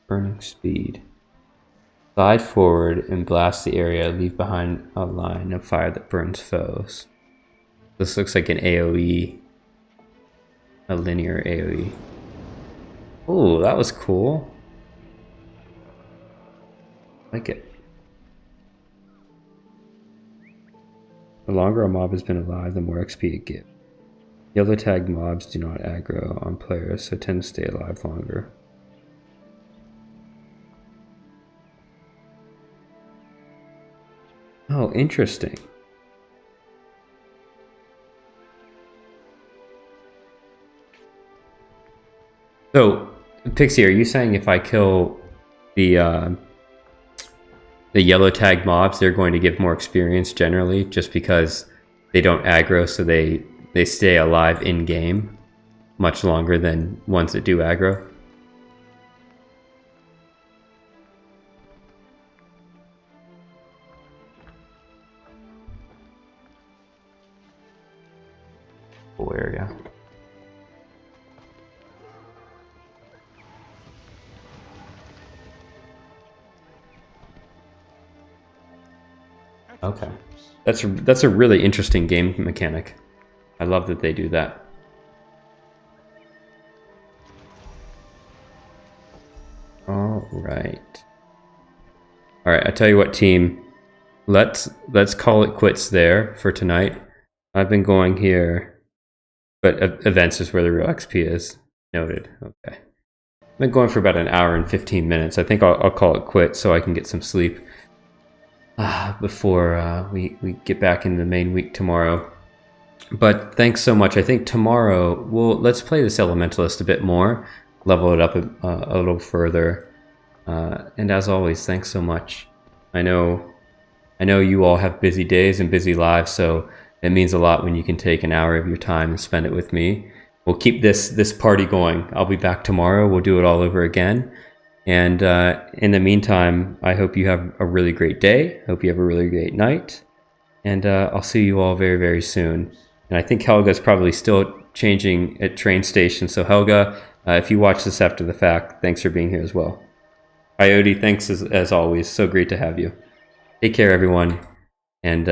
Burning speed. Slide forward and blast the area. Leave behind a line of fire that burns foes. This looks like an AoE. A linear AoE. Ooh, that was cool. I like it. The longer a mob has been alive, the more XP it gives. Yellow tag mobs do not aggro on players, so tend to stay alive longer. Oh, interesting. So, Pixie, are you saying if I kill the yellow tag mobs, they're going to give more experience generally, just because they don't aggro, so they stay alive in game much longer than ones that do aggro? Cool area. Okay, that's a really interesting game mechanic. I love that they do that. All right. All right, I tell you what, team. Let's call it quits there for tonight. I've been going here, but events is where the real XP is. Noted. Okay. I've been going for about an hour and 15 minutes. I think I'll call it quits so I can get some sleep before we get back into the main week tomorrow. But thanks so much. I think tomorrow let's play this Elementalist a bit more, level it up a little further. And as always, thanks so much. I know you all have busy days and busy lives, so it means a lot when you can take an hour of your time and spend it with me. We'll keep this party going. I'll be back tomorrow. We'll do it all over again. And in the meantime, I hope you have a really great day. Hope you have a really great night. And I'll see you all very, very soon. And I think Helga's probably still changing at train station. So Helga, if you watch this after the fact, thanks for being here as well. Coyote, thanks as always. So great to have you. Take care, everyone. And